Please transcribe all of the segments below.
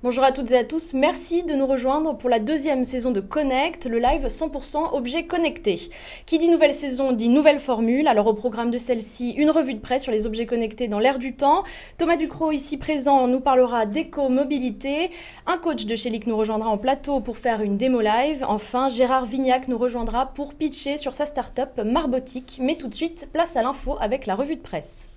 Bonjour à toutes et à tous, merci de nous rejoindre pour la deuxième saison de Connect, le live 100% objets connectés. Qui dit nouvelle saison dit nouvelle formule, alors au programme de celle-ci, une revue de presse sur les objets connectés dans l'air du temps. Thomas Ducrot, ici présent, nous parlera d'éco-mobilité. Un coach de chez Leek nous rejoindra en plateau pour faire une démo live. Enfin, Gérard Vignac nous rejoindra pour pitcher sur sa start-up Marbotique. Mais tout de suite, place à l'info avec la revue de presse.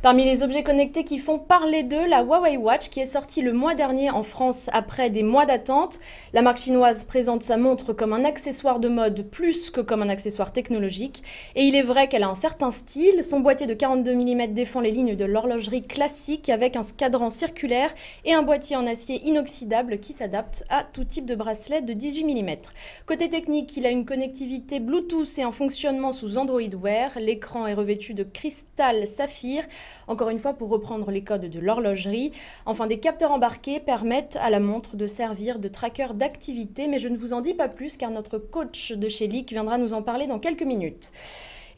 Parmi les objets connectés qui font parler d'eux, la Huawei Watch qui est sortie le mois dernier en France après des mois d'attente. La marque chinoise présente sa montre comme un accessoire de mode plus que comme un accessoire technologique. Et il est vrai qu'elle a un certain style. Son boîtier de 42 mm défend les lignes de l'horlogerie classique avec un cadran circulaire et un boîtier en acier inoxydable qui s'adapte à tout type de bracelet de 18 mm. Côté technique, il a une connectivité Bluetooth et un fonctionnement sous Android Wear. L'écran est revêtu de cristal saphir. Encore une fois, pour reprendre les codes de l'horlogerie. Enfin, des capteurs embarqués permettent à la montre de servir de tracker d'activité, mais je ne vous en dis pas plus car notre coach de chez Leek viendra nous en parler dans quelques minutes.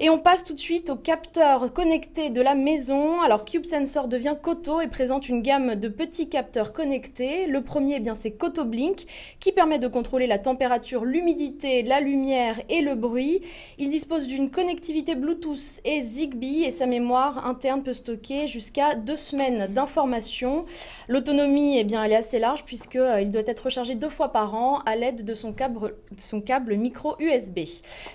Et on passe tout de suite aux capteurs connectés de la maison. Alors Cube Sensor devient Koto et présente une gamme de petits capteurs connectés. Le premier, eh bien, c'est Koto Blink qui permet de contrôler la température, l'humidité, la lumière et le bruit. Il dispose d'une connectivité Bluetooth et Zigbee et sa mémoire interne peut stocker jusqu'à 2 semaines d'informations. L'autonomie, eh bien, elle est assez large puisqu'il doit être rechargé 2 fois par an à l'aide de son câble micro USB.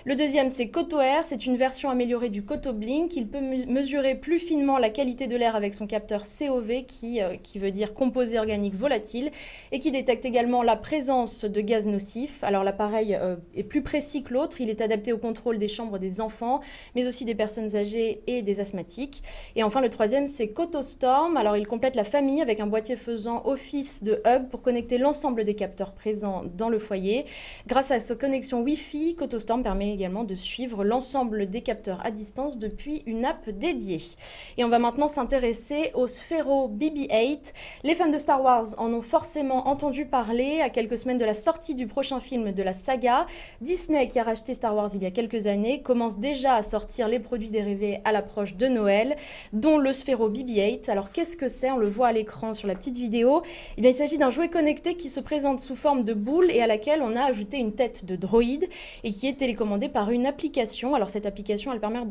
Le deuxième, c'est Koto Air. C'est une version améliorée du Koto Blink. Il peut mesurer plus finement la qualité de l'air avec son capteur COV qui veut dire composé organique volatile et qui détecte également la présence de gaz nocifs. Alors l'appareil est plus précis que l'autre. Il est adapté au contrôle des chambres des enfants mais aussi des personnes âgées et des asthmatiques. Et enfin le troisième, c'est Koto Storm. Alors il complète la famille avec un boîtier faisant office de hub pour connecter l'ensemble des capteurs présents dans le foyer. Grâce à sa connexion Wi-Fi, Koto Storm permet également de suivre l'ensemble des capteurs à distance depuis une app dédiée. Et on va maintenant s'intéresser au Sphero BB-8. Les fans de Star Wars en ont forcément entendu parler à quelques semaines de la sortie du prochain film de la saga. Disney, qui a racheté Star Wars il y a quelques années, commence déjà à sortir les produits dérivés à l'approche de Noël, dont le Sphero BB-8. Alors qu'est-ce que c'est? On le voit à l'écran sur la petite vidéo. Eh bien, il s'agit d'un jouet connecté qui se présente sous forme de boule et à laquelle on a ajouté une tête de droïde et qui est télécommandée par une application. Alors cette application,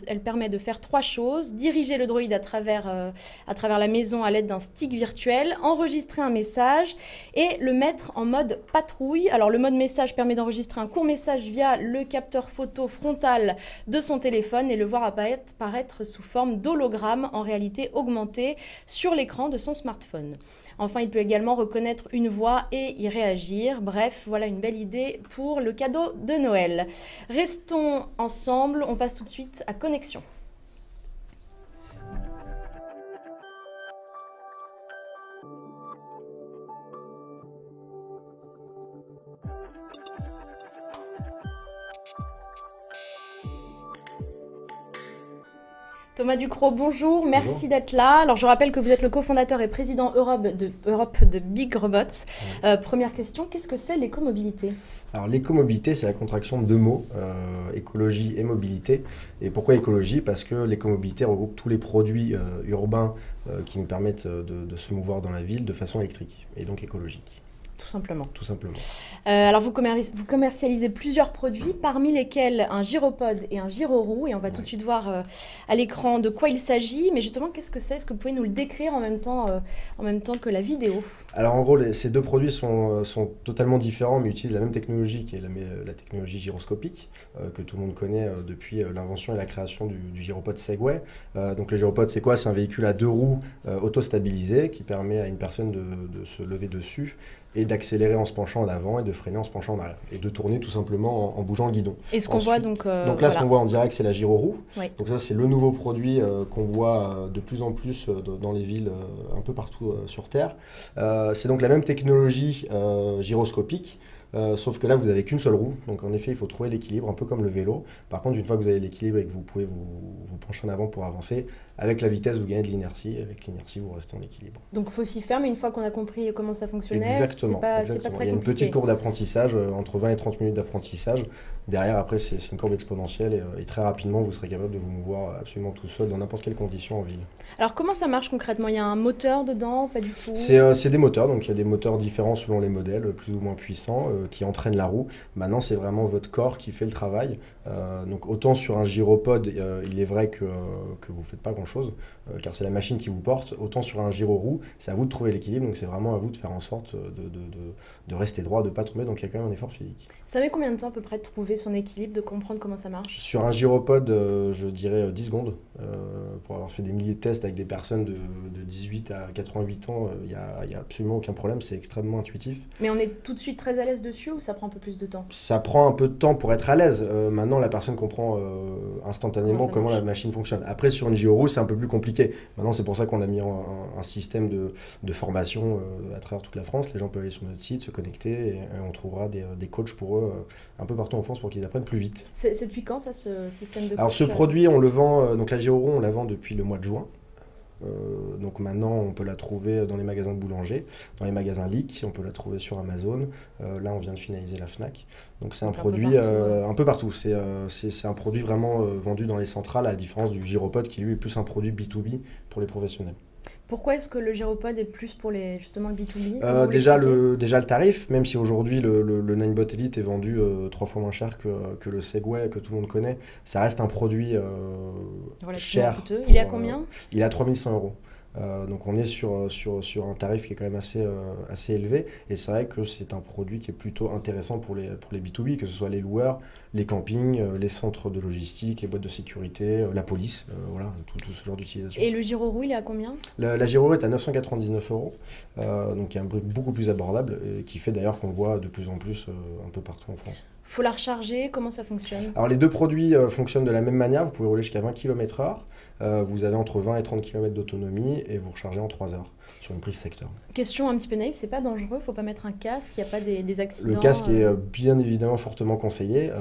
elle permet de faire 3 choses. Diriger le droïde à travers la maison à l'aide d'un stick virtuel, enregistrer un message et le mettre en mode patrouille. Alors le mode message permet d'enregistrer un court message via le capteur photo frontal de son téléphone et le voir apparaître sous forme d'hologramme en réalité augmentée sur l'écran de son smartphone. Enfin, il peut également reconnaître une voix et y réagir. Bref, voilà une belle idée pour le cadeau de Noël. Restons ensemble, on passe tout de suite à Connexion. Thomas Ducrot, bonjour, merci d'être là. Alors je rappelle que vous êtes le cofondateur et président Europe de Big Robots. Première question, qu'est-ce que c'est l'écomobilité? Alors l'écomobilité, c'est la contraction de 2 mots, écologie et mobilité. Et pourquoi écologie? Parce que l'écomobilité regroupe tous les produits urbains qui nous permettent de se mouvoir dans la ville de façon électrique et donc écologique. Tout simplement. Tout simplement. Alors vous commercialisez plusieurs produits, parmi lesquels un gyropode et un gyroroue, et on va tout de suite voir à l'écran de quoi il s'agit. Mais justement, qu'est-ce que c'est? Est-ce que vous pouvez nous le décrire en même temps que la vidéo? Alors en gros, ces 2 produits sont totalement différents, mais utilisent la même technologie qui est la technologie gyroscopique, que tout le monde connaît depuis l'invention et la création du gyropode Segway. Donc le gyropode, c'est quoi? C'est un véhicule à 2 roues auto-stabilisé qui permet à une personne de se lever dessus et d'accélérer en se penchant en avant et de freiner en se penchant en arrière et de tourner tout simplement en bougeant le guidon. Et ce qu'on voit donc là, voilà. Ce qu'on voit en direct, c'est la gyroroue. Oui. Donc ça, c'est le nouveau produit qu'on voit de plus en plus dans les villes un peu partout sur Terre. C'est donc la même technologie gyroscopique sauf que là vous n'avez qu'une seule roue, donc en effet il faut trouver l'équilibre, un peu comme le vélo. Par contre, une fois que vous avez l'équilibre et que vous pouvez vous pencher en avant pour avancer, avec la vitesse vous gagnez de l'inertie, avec l'inertie vous restez en équilibre. Donc il faut s'y faire, mais une fois qu'on a compris comment ça fonctionnait, Exactement, c'est pas exactement. très compliqué. Il y a une petite courbe d'apprentissage, entre 20 et 30 minutes d'apprentissage. Derrière, après, c'est une courbe exponentielle et très rapidement, vous serez capable de vous mouvoir absolument tout seul dans n'importe quelle condition en ville. Alors comment ça marche concrètement? Il y a un moteur dedans? Pas du tout? C'est des moteurs, donc il y a des moteurs différents selon les modèles, plus ou moins puissants, qui entraînent la roue. Maintenant, c'est vraiment votre corps qui fait le travail. Donc autant sur un gyropode, il est vrai que vous ne faites pas grand-chose, car c'est la machine qui vous porte. Autant sur un gyro-roue, c'est à vous de trouver l'équilibre, donc c'est vraiment à vous de faire en sorte de rester droit, de ne pas tomber, donc il y a quand même un effort physique. Ça met combien de temps à peu près de trouver son équilibre, de comprendre comment ça marche? Sur un gyropode, je dirais 10 secondes. Pour avoir fait des milliers de tests avec des personnes de 18 à 88 ans, il n'y a absolument aucun problème, c'est extrêmement intuitif. Mais on est tout de suite très à l'aise dessus ou ça prend un peu plus de temps? Ça prend un peu de temps pour être à l'aise. Maintenant, la personne comprend instantanément comment la machine fonctionne. Après, sur une gyro-roue, c'est un peu plus compliqué. Maintenant, c'est pour ça qu'on a mis un système de formation à travers toute la France. Les gens peuvent aller sur notre site, se connecter et on trouvera des coachs pour eux un peu partout en France pour qu'ils apprennent plus vite. C'est depuis quand ça, ce système de coach? Alors ce produit, on le vend, donc la gyro-roue, on la vend depuis le mois de juin. Donc maintenant, on peut la trouver dans les magasins de boulanger, dans les magasins Leak, on peut la trouver sur Amazon. Là, on vient de finaliser la Fnac. Donc c'est un produit un peu partout. C'est un produit vraiment vendu dans les centrales, à la différence du gyropode qui lui est plus un produit B2B pour les professionnels. Pourquoi est-ce que le gyropode est plus pour justement le B2B? Déjà le tarif, même si aujourd'hui le Ninebot Elite est vendu 3 fois moins cher que le Segway que tout le monde connaît, ça reste un produit cher. Coûteux. Il est à combien? Il est à 3100 €. Donc on est sur un tarif qui est quand même assez élevé et c'est vrai que c'est un produit qui est plutôt intéressant pour les B2B, que ce soit les loueurs, les campings, les centres de logistique, les boîtes de sécurité, la police, voilà, tout ce genre d'utilisation. Et le gyro-roue, il est à combien? La gyro est à 999 €, donc il y a un prix beaucoup plus abordable et qui fait d'ailleurs qu'on le voit de plus en plus un peu partout en France. Faut la recharger, comment ça fonctionne? Alors les deux produits fonctionnent de la même manière, vous pouvez rouler jusqu'à 20 km/h, vous avez entre 20 et 30 km d'autonomie et vous rechargez en 3 heures sur une prise secteur. Question un petit peu naïve, c'est pas dangereux, faut pas mettre un casque, il n'y a pas des accidents? Le casque est bien évidemment fortement conseillé,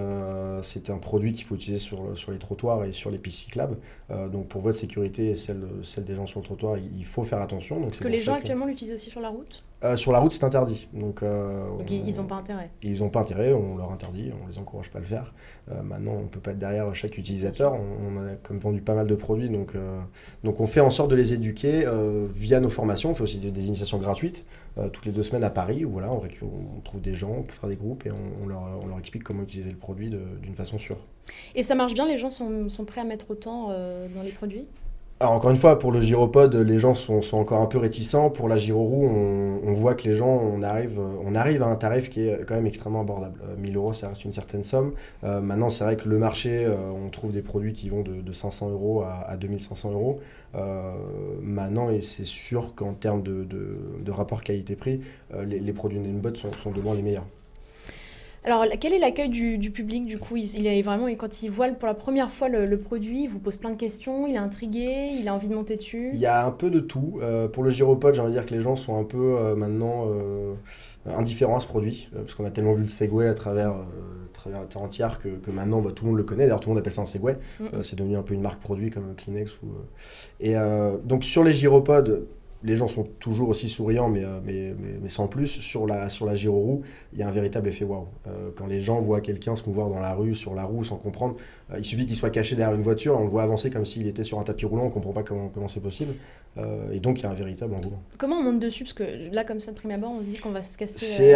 c'est un produit qu'il faut utiliser sur les trottoirs et sur les pistes cyclables, donc pour votre sécurité et celle des gens sur le trottoir, il faut faire attention. Donc Parce que les gens actuellement l'utilisent aussi sur la route? Sur la route, c'est interdit. Donc ils n'ont pas intérêt. Ils n'ont pas intérêt, on leur interdit, on les encourage pas à le faire. Maintenant, on ne peut pas être derrière chaque utilisateur. On a comme vendu pas mal de produits, donc on fait en sorte de les éduquer via nos formations. On fait aussi des initiations gratuites toutes les 2 semaines à Paris, où voilà, on trouve des gens pour faire des groupes et on leur explique comment utiliser le produit d'une façon sûre. Et ça marche bien, les gens sont prêts à mettre autant dans les produits? Alors encore une fois, pour le gyropode, les gens sont encore un peu réticents. Pour la gyro-roue, on voit que les gens, on arrive à un tarif qui est quand même extrêmement abordable. 1000 €, ça reste une certaine somme. Maintenant, c'est vrai que le marché, on trouve des produits qui vont de 500 € à 2500 €. Maintenant, et c'est sûr qu'en termes de rapport qualité-prix, les produits Ninebot sont de loin les meilleurs. Alors, quel est l'accueil du public du coup? Il est vraiment, quand il voit pour la première fois le produit, il vous pose plein de questions, il est intrigué, il a envie de monter dessus? Il y a un peu de tout. Pour le gyropode, j'ai envie de dire que les gens sont un peu maintenant indifférents à ce produit, parce qu'on a tellement vu le Segway à travers la terre entière que maintenant tout le monde le connaît. D'ailleurs, tout le monde appelle ça un Segway. C'est devenu un peu une marque produit comme Kleenex. Donc sur les gyropodes, les gens sont toujours aussi souriants, mais sans plus. Sur la gyro-roue, il y a un véritable effet waouh. Quand les gens voient quelqu'un se mouvoir dans la rue, sur la roue, sans comprendre, il suffit qu'il soit caché derrière une voiture, on le voit avancer comme s'il était sur un tapis roulant, on ne comprend pas comment c'est possible. Et donc, il y a un véritable engouement. Comment on monte dessus? Parce que là, comme ça, de prime abord, on se dit qu'on va se casser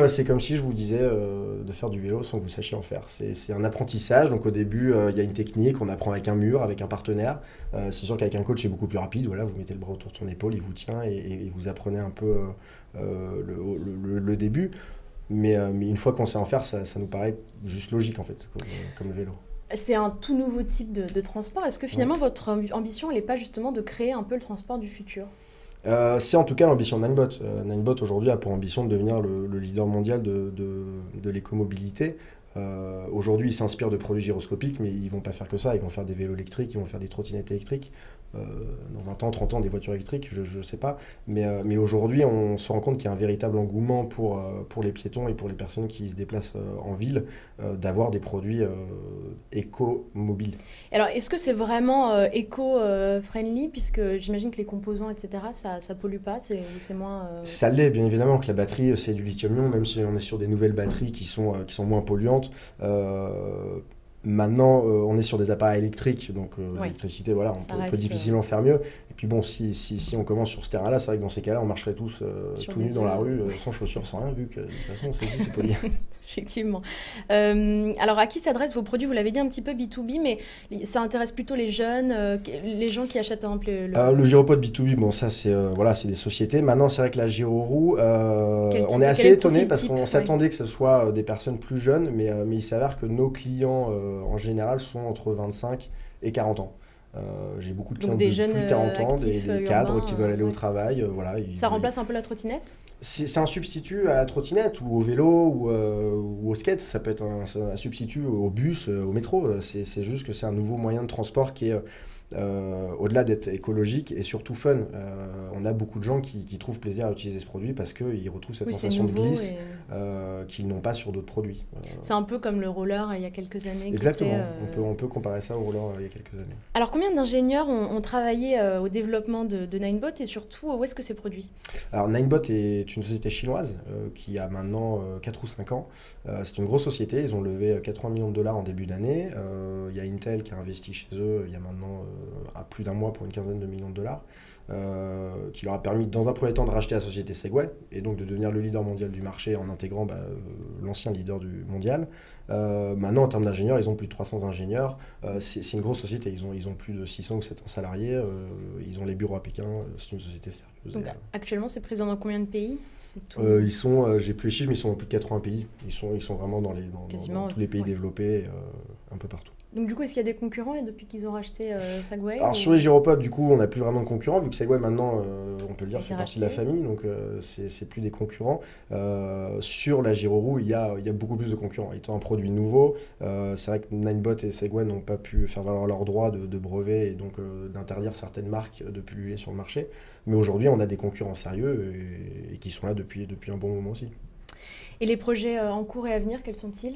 c'est comme si je vous disais de faire du vélo sans que vous sachiez en faire. C'est un apprentissage. Donc, au début, il y a une technique, on apprend avec un mur, avec un partenaire. C'est sûr qu'avec un coach, c'est beaucoup plus rapide. Voilà, vous mettez le bras autour de son épaule, il vous tient et vous apprenez un peu le début. Mais une fois qu'on sait en faire, ça nous paraît juste logique, en fait, comme le vélo. C'est un tout nouveau type de transport. Est-ce que finalement, votre ambition, elle n'est pas justement de créer un peu le transport du futur? C'est en tout cas l'ambition de Ninebot. Ninebot aujourd'hui a pour ambition de devenir le leader mondial de l'écomobilité. Aujourd'hui, ils s'inspirent de produits gyroscopiques, mais ils ne vont pas faire que ça. Ils vont faire des vélos électriques, ils vont faire des trottinettes électriques. dans 20 ans, 30 ans des voitures électriques, je sais pas. Mais aujourd'hui, on se rend compte qu'il y a un véritable engouement pour les piétons et pour les personnes qui se déplacent en ville, d'avoir des produits éco-mobiles. Alors, est-ce que c'est vraiment éco-friendly, puisque j'imagine que les composants, etc., ça pollue pas, c'est moins... Ça l'est, bien évidemment, que la batterie, c'est du lithium-ion, même si on est sur des nouvelles batteries qui sont moins polluantes. Maintenant, on est sur des appareils électriques, donc Oui, l'électricité, voilà, ça on peut reste difficilement faire mieux. Et puis bon, si on commence sur ce terrain-là, c'est vrai que dans ces cas-là, on marcherait tous sur tout des nus dans la œufs, rue, ouais. sans chaussures, sans rien, vu que de toute façon, c'est aussi, c'est poli. Effectivement. Alors, à qui s'adressent vos produits? Vous l'avez dit un petit peu B2B, mais ça intéresse plutôt les jeunes, les gens qui achètent par exemple Le gyropode B2B, bon, ça, c'est voilà, c'est des sociétés. Maintenant, c'est vrai que la Gyroroue, on est assez quel est le étonné profil parce type? qu'on Ouais. s'attendait que ce soit des personnes plus jeunes, mais il s'avère que nos clients, en général, sont entre 25 et 40 ans. J'ai beaucoup de clients Donc de des jeunes plus de 40 ans, actifs, des cadres urbains, qui veulent aller au ouais. travail. Voilà, Ça remplace un peu la trottinette? c'est un substitut à la trottinette ou au vélo ou au skate. Ça peut être un substitut au bus, au métro. C'est juste que c'est un nouveau moyen de transport qui est, au-delà d'être écologique et surtout fun. On a beaucoup de gens qui trouvent plaisir à utiliser ce produit parce qu'ils retrouvent cette Oui, c'est sensation de nouveau glisse et qu'ils n'ont pas sur d'autres produits. c'est un peu comme le roller il y a quelques années. Qui Exactement, était, on peut comparer ça au roller il y a quelques années. Alors, combien d'ingénieurs ont travaillé au développement de Ninebot et surtout, où est-ce que c'est produit? Alors Ninebot est une société chinoise qui a maintenant 4 ou 5 ans. C'est une grosse société, ils ont levé 80 millions de dollars en début d'année. Il y a Intel qui a investi chez eux il y a maintenant à plus d'un mois pour une quinzaine de millions de dollars, qui leur a permis dans un premier temps de racheter la société Segway et donc de devenir le leader mondial du marché en intégrant l'ancien leader du mondial. Maintenant en termes d'ingénieurs, ils ont plus de 300 ingénieurs. C'est une grosse société, ils ont plus de 600 ou 700 salariés, ils ont les bureaux à Pékin, c'est une société sérieuse. Donc, actuellement, c'est présent dans combien de pays? C'est tout. Ils sont, j'ai plus les chiffres, mais ils sont dans plus de 80 pays. Ils sont vraiment Quasiment, dans tous les pays ouais. développés, un peu partout. Donc, du coup, est-ce qu'il y a des concurrents et depuis qu'ils ont racheté Segway Alors ou- sur les gyropodes, du coup, on n'a plus vraiment de concurrents, vu que Segway maintenant, on peut le dire, A fait été partie de la racheté. famille, donc c'est plus des concurrents. Sur la Gyroroue, il y a beaucoup plus de concurrents. Étant un produit nouveau, c'est vrai que Ninebot et Segway n'ont pas pu faire valoir leurs droits de brevet et donc d'interdire certaines marques de pulluler sur le marché. Mais aujourd'hui, on a des concurrents sérieux et qui sont là depuis un bon moment aussi. Et les projets en cours et à venir, quels sont-ils?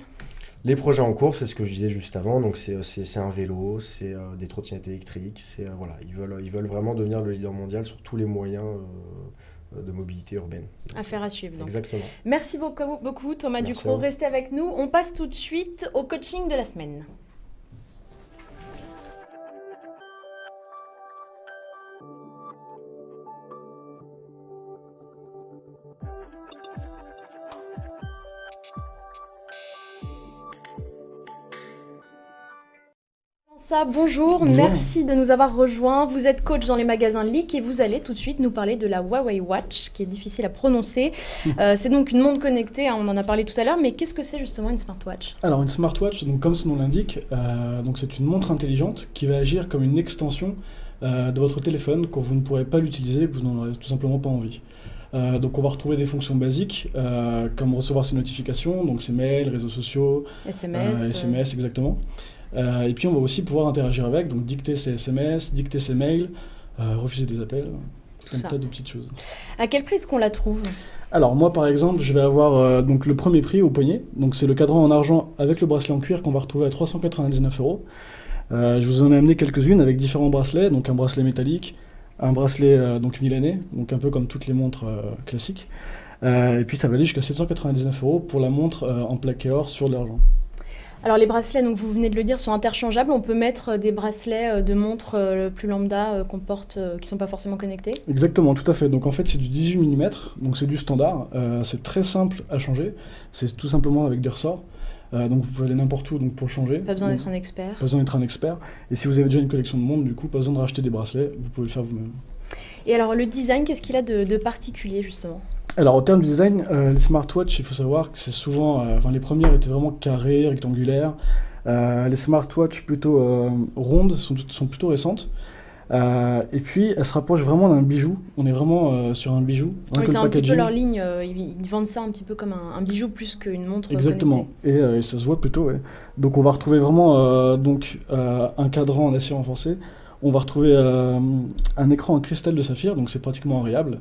Les projets en cours, c'est ce que je disais juste avant, donc c'est un vélo, c'est des trottinettes électriques, voilà, ils veulent vraiment devenir le leader mondial sur tous les moyens de mobilité urbaine. Affaire à suivre. Donc. Exactement. Merci beaucoup Thomas Merci Ducrot. à vous. Restez avec nous. On passe tout de suite au coaching de la semaine. Ça, bonjour, Bonjour. merci de nous avoir rejoints. Vous êtes coach dans les magasins Leak et vous allez tout de suite nous parler de la Huawei Watch, qui est difficile à prononcer. C'est donc une montre connectée, hein, on en a parlé tout à l'heure, mais qu'est-ce que c'est justement une smartwatch? Alors une smartwatch, donc comme son nom l'indique, donc c'est une montre intelligente qui va agir comme une extension de votre téléphone quand vous ne pourrez pas l'utiliser, que vous n'en aurez tout simplement pas envie. Donc on va retrouver des fonctions basiques comme recevoir ses notifications, donc ses mails, réseaux sociaux, SMS exactement. Et puis on va aussi pouvoir interagir avec, donc dicter ses SMS, dicter ses mails, refuser des appels, tout un tas de petites choses. À quel prix est-ce qu'on la trouve? Alors moi par exemple je vais avoir donc le premier prix au poignet, donc c'est le cadran en argent avec le bracelet en cuir qu'on va retrouver à 399 €. Je vous en ai amené quelques-unes avec différents bracelets, donc un bracelet métallique, un bracelet donc milanais, donc un peu comme toutes les montres classiques, et puis ça va aller jusqu'à 799 € pour la montre en plaqué or sur de l'argent. Alors les bracelets, donc vous venez de le dire, sont interchangeables. On peut mettre des bracelets de montres plus lambda qu'on porte, qui ne sont pas forcément connectés. Exactement, tout à fait. Donc en fait c'est du 18 mm, donc c'est du standard. C'est très simple à changer. C'est tout simplement avec des ressorts. Donc vous pouvez aller n'importe où donc, pour le changer. Pas besoin d'être un expert. Pas besoin d'être un expert. Et si vous avez déjà une collection de montres, du coup, pas besoin de racheter des bracelets, vous pouvez le faire vous-même. Et alors le design, qu'est-ce qu'il a de particulier justement? Alors au terme du design, les smartwatches, il faut savoir que c'est souvent, les premières étaient vraiment carrées, rectangulaires. Les smartwatches plutôt rondes sont plutôt récentes. Et puis elles se rapprochent vraiment d'un bijou. On est vraiment sur un bijou. Oui, c'est un petit peu leur ligne. Ils vendent ça un petit peu comme un bijou plus qu'une montre. Exactement. Connectée. Et ça se voit plutôt. Ouais. Donc on va retrouver vraiment un cadran en acier renforcé. On va retrouver un écran en cristal de saphir, donc c'est pratiquement enrayable.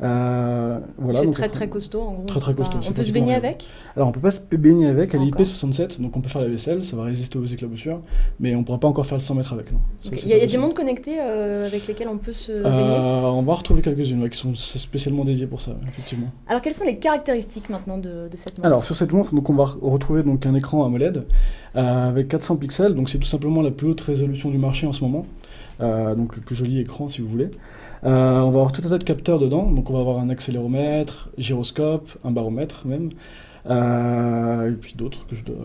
Voilà, c'est très costaud en gros. Très costaud. On peut se baigner avec? Alors on peut pas se baigner avec, elle est IP67, donc on peut faire la vaisselle, ça va résister aux éclaboussures, mais on pourra pas encore faire le 100 mètres avec, non. Il y a des montres connectées avec lesquelles on peut se baigner? On va retrouver quelques-unes qui sont spécialement dédiées pour ça, effectivement. Alors quelles sont les caractéristiques maintenant de cette montre? Alors sur cette montre, donc, on va retrouver donc, un écran AMOLED avec 400 pixels, donc c'est tout simplement la plus haute résolution du marché en ce moment. Donc le plus joli écran si vous voulez. On va avoir tout un tas de capteurs dedans, donc on va avoir un accéléromètre, gyroscope, un baromètre même, et puis d'autres que je dois...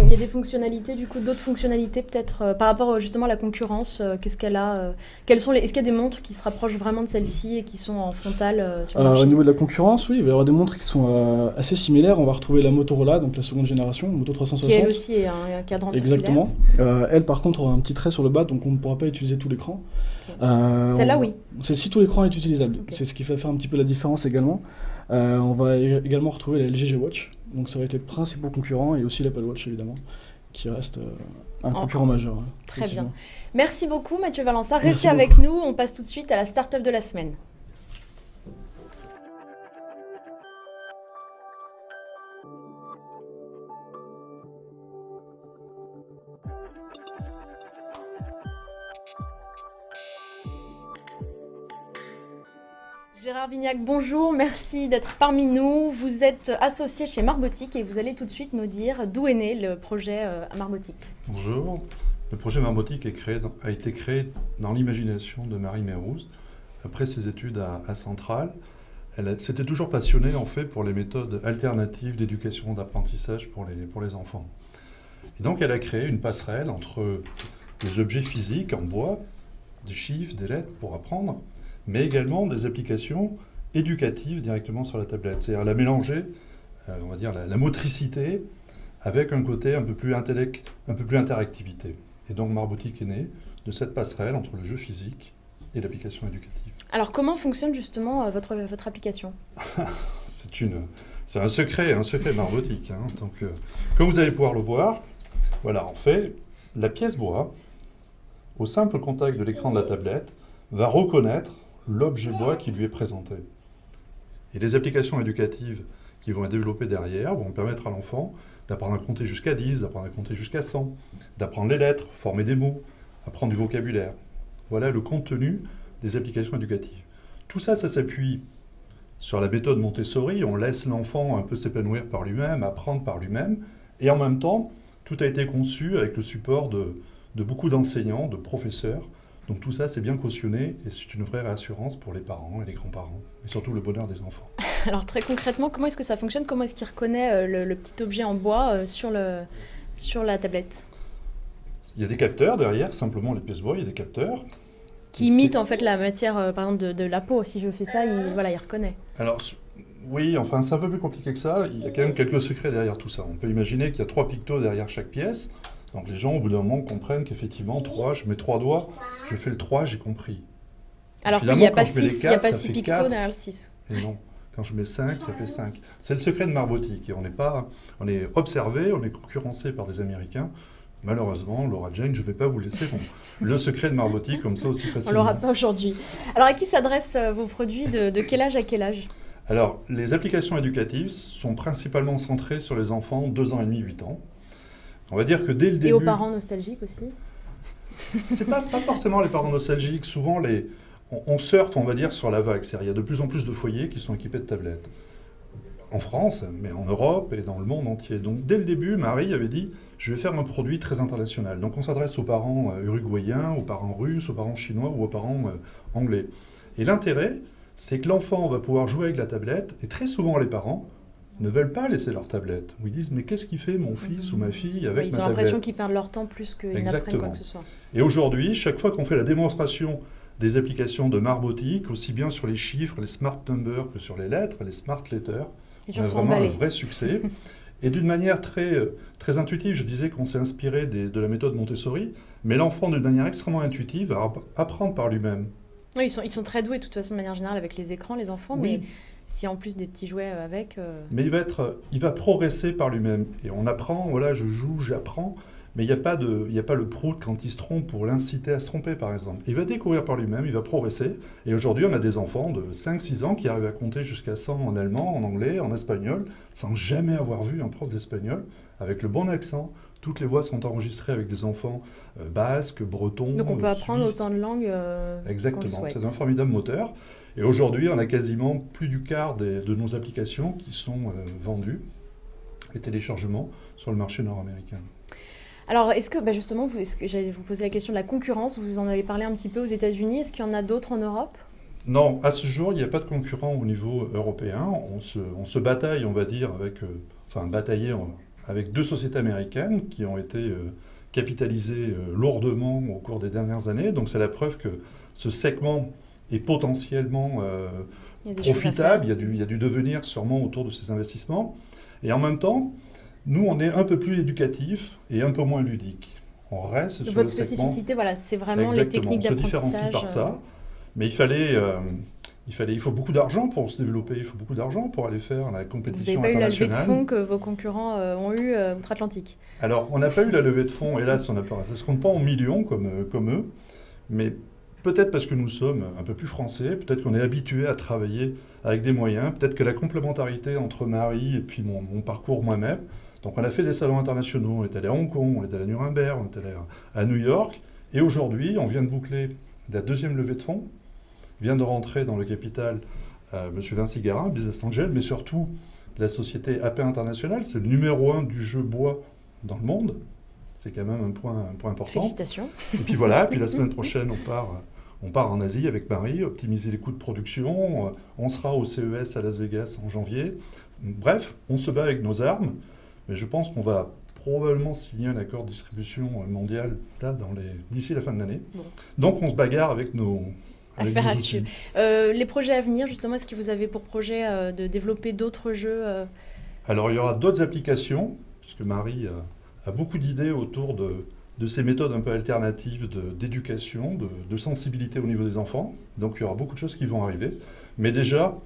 Il y a des fonctionnalités, du coup, d'autres fonctionnalités peut-être par rapport justement à la concurrence, qu'est-ce qu'elle a est-ce qu'il y a des montres qui se rapprochent vraiment de celle-ci et qui sont en frontale sur le marché? Au niveau de la concurrence, oui, il va y avoir des montres qui sont assez similaires. On va retrouver la Motorola, donc la seconde génération, Moto 360. Qui elle aussi a un cadran circulaire. Exactement. Elle par contre aura un petit trait sur le bas, donc on ne pourra pas utiliser tout l'écran. Okay. Celle-là, oui. Celle-ci, tout l'écran est utilisable. Okay. C'est ce qui va faire un petit peu la différence également. On va également retrouver la LG G Watch. Donc ça va être les principaux concurrents et aussi l'Apple Watch évidemment, qui reste un concurrent majeur. Très bien. Merci beaucoup Mathieu Valença. Restez avec nous, on passe tout de suite à la start-up de la semaine. Gérard Vignac, bonjour, merci d'être parmi nous. Vous êtes associé chez Marbotique et vous allez tout de suite nous dire d'où est né le projet à Marbotique. Bonjour, le projet Marbotique a été créé dans l'imagination de Marie Mérouz après ses études à Centrale. Elle s'était toujours passionnée en fait pour les méthodes alternatives d'éducation, d'apprentissage pour les enfants. Et donc elle a créé une passerelle entre des objets physiques en bois, des chiffres, des lettres pour apprendre, mais également des applications éducatives directement sur la tablette. C'est-à-dire elle a mélangé, on va dire, la motricité avec un côté un peu plus intellect, un peu plus interactivité. Et donc Marbotique est né de cette passerelle entre le jeu physique et l'application éducative. Alors comment fonctionne justement votre application? C'est un secret Marbotique. Hein. Donc, comme vous allez pouvoir le voir, voilà, en fait, la pièce bois, au simple contact de l'écran de la tablette, va reconnaître l'objet bois qui lui est présenté. Et les applications éducatives qui vont être développées derrière vont permettre à l'enfant d'apprendre à compter jusqu'à 10, d'apprendre à compter jusqu'à 100, d'apprendre les lettres, former des mots, apprendre du vocabulaire. Voilà le contenu des applications éducatives. Tout ça, ça s'appuie sur la méthode Montessori. On laisse l'enfant un peu s'épanouir par lui-même, apprendre par lui-même. Et en même temps, tout a été conçu avec le support de beaucoup d'enseignants, de professeurs. Donc tout ça, c'est bien cautionné et c'est une vraie réassurance pour les parents et les grands-parents, et surtout le bonheur des enfants. Alors très concrètement, comment est-ce que ça fonctionne? Comment est-ce qu'il reconnaît le petit objet en bois sur la tablette? Il y a des capteurs derrière, simplement les pièces bois, il y a des capteurs. Qui imitent en fait la matière, par exemple, de la peau. Si je fais ça, il reconnaît. Alors oui, enfin c'est un peu plus compliqué que ça. Il y a quand même quelques secrets derrière tout ça. On peut imaginer qu'il y a 3 pictos derrière chaque pièce. Donc les gens, au bout d'un moment, comprennent qu'effectivement, 3, je mets 3 doigts, je fais le 3, j'ai compris. Alors qu'il n'y a pas 6 pictos derrière le 6. Et non, quand je mets 5, ça fait 5. C'est le secret de Marbotique. Et on est observé, on est concurrencé par des Américains. Malheureusement, Laura Jane, je ne vais pas vous laisser le secret de Marbotique comme ça aussi facilement. On ne l'aura pas aujourd'hui. Alors à qui s'adressent vos produits? De quel âge à quel âge? Alors, les applications éducatives sont principalement centrées sur les enfants 2 ans et demi, 8 ans. On va dire que dès le début... Et aux parents nostalgiques aussi? C'est pas forcément les parents nostalgiques. Souvent, on surfe, on va dire, sur la vague. Il y a de plus en plus de foyers qui sont équipés de tablettes. En France, mais en Europe et dans le monde entier. Donc, dès le début, Marie avait dit, je vais faire un produit très international. Donc, on s'adresse aux parents uruguayens, aux parents russes, aux parents chinois ou aux parents anglais. Et l'intérêt, c'est que l'enfant va pouvoir jouer avec la tablette, et très souvent, les parents ne veulent pas laisser leur tablette. Ou ils disent, mais qu'est-ce qu'il fait mon fils ou ma fille avec ma tablette? Ils ont l'impression qu'ils perdent leur temps plus qu'ils n'apprennent quoi que ce soit. Et aujourd'hui, chaque fois qu'on fait la démonstration des applications de Marbotique, aussi bien sur les chiffres, les smart numbers que sur les lettres, les smart letters, on a vraiment un vrai succès. Et d'une manière très intuitive, je disais qu'on s'est inspiré de la méthode Montessori, mais l'enfant, d'une manière extrêmement intuitive, va apprendre par lui-même. Oui, ils sont très doués, de toute façon, de manière générale, avec les écrans, les enfants, oui. Mais si en plus des petits jouets avec... Mais il va progresser par lui-même. Et on apprend, voilà, je joue, j'apprends, Mais il n'y a pas le prout quand il se trompe pour l'inciter à se tromper, par exemple. Il va découvrir par lui-même, il va progresser. Et aujourd'hui, on a des enfants de 5-6 ans qui arrivent à compter jusqu'à 100 en allemand, en anglais, en espagnol, sans jamais avoir vu un prof d'espagnol, avec le bon accent. Toutes les voix sont enregistrées avec des enfants basques, bretons, Donc on peut apprendre suisses. autant de langues Exactement, qu'on le c'est souhaite. un formidable moteur. Et aujourd'hui, on a quasiment plus du quart de nos applications qui sont vendues, les téléchargements, sur le marché nord-américain. Alors, est-ce que, justement, est-ce que j'allais vous poser la question de la concurrence, vous en avez parlé un petit peu aux États-Unis, est-ce qu'il y en a d'autres en Europe? Non, à ce jour, il n'y a pas de concurrent au niveau européen. On se bataille, on va dire, avec 2 sociétés américaines qui ont été capitalisées lourdement au cours des dernières années. Donc c'est la preuve que ce segment est potentiellement profitable. Il y a du devenir sûrement autour de ces investissements. Et en même temps, nous, on est un peu plus éducatif et un peu moins ludique. On reste sur Votre le segment. spécificité, voilà, c'est vraiment les Exactement, techniques on se différencie d'apprentissage. par ça. Mais il faut beaucoup d'argent pour se développer, il faut beaucoup d'argent pour aller faire la Vous compétition n'avez pas eu la levée de internationale. fonds que vos concurrents ont eu outre-Atlantique? Alors, on n'a pas eu la levée de fonds, hélas, ça ne se compte pas en millions comme eux, mais peut-être parce que nous sommes un peu plus français, peut-être qu'on est habitué à travailler avec des moyens, peut-être que la complémentarité entre Marie et puis mon parcours moi-même. Donc on a fait des salons internationaux, on est allé à Hong Kong, on est allé à Nuremberg, on est allé à New York, et aujourd'hui, on vient de boucler la 2e levée de fonds, vient de rentrer dans le capital M. Vinci Garin, Business Angel, mais surtout la société AP International, c'est le numéro 1 du jeu bois dans le monde. C'est quand même un point important. Félicitations. Et puis voilà, puis la semaine prochaine, on part en Asie avec Marie, optimiser les coûts de production. On sera au CES à Las Vegas en janvier. Bref, on se bat avec nos armes, mais je pense qu'on va probablement signer un accord de distribution mondial d'ici la fin de l'année. Bon. Donc on se bagarre avec nos Affaire à outils. suivre. Les projets à venir, justement, est-ce que vous avez pour projet de développer d'autres jeux Alors il y aura d'autres applications, puisque Marie a beaucoup d'idées autour de ces méthodes un peu alternatives d'éducation, de sensibilité au niveau des enfants. Donc il y aura beaucoup de choses qui vont arriver. Mais déjà,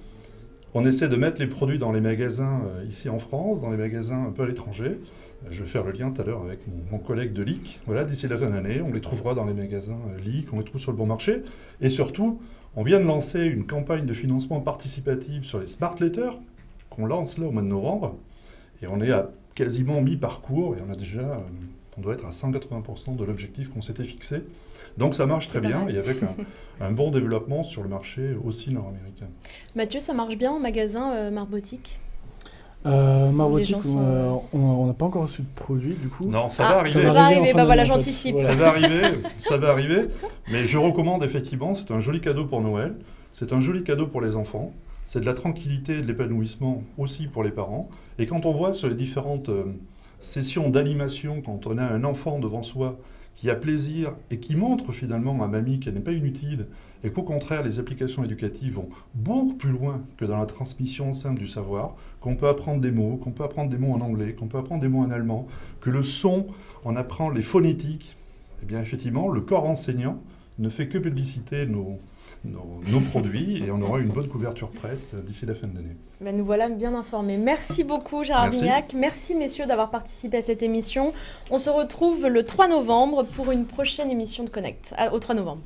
on essaie de mettre les produits dans les magasins ici en France, dans les magasins un peu à l'étranger. Je vais faire le lien tout à l'heure avec mon collègue de LEAK. Voilà, d'ici la fin de l'année, on les trouvera dans les magasins LEAK, on les trouve sur le bon marché. Et surtout, on vient de lancer une campagne de financement participatif sur les smart letters, qu'on lance là au mois de novembre. Et on est à quasiment mi-parcours, et on doit être à 180% de l'objectif qu'on s'était fixé. Donc ça marche très bien, et avec un bon développement sur le marché aussi nord-américain. Mathieu, ça marche bien en magasin Marbotique? Marbotique, Les gens sont, on n'a pas encore reçu de produit du coup. Non, ça va arriver. Ça va arriver, en fin voilà, d'année, en fait. j'anticipe. Voilà. Ça va arriver, mais je recommande effectivement, c'est un joli cadeau pour Noël, c'est un joli cadeau pour les enfants, c'est de la tranquillité et de l'épanouissement aussi pour les parents, et quand on voit sur les différentes sessions d'animation, quand on a un enfant devant soi qui a plaisir et qui montre finalement à mamie qu'elle n'est pas inutile, et qu'au contraire les applications éducatives vont beaucoup plus loin que dans la transmission simple du savoir, qu'on peut apprendre des mots, en anglais, qu'on peut apprendre des mots en allemand, que le son, on apprend les phonétiques, eh bien effectivement, le corps enseignant ne fait que publiciter nos produits et on aura une bonne couverture presse d'ici la fin de l'année. Ben, nous voilà bien informés. Merci beaucoup Gérard Merci. Vignac. Merci messieurs d'avoir participé à cette émission. On se retrouve le 3 novembre pour une prochaine émission de Connect. Au 3 novembre.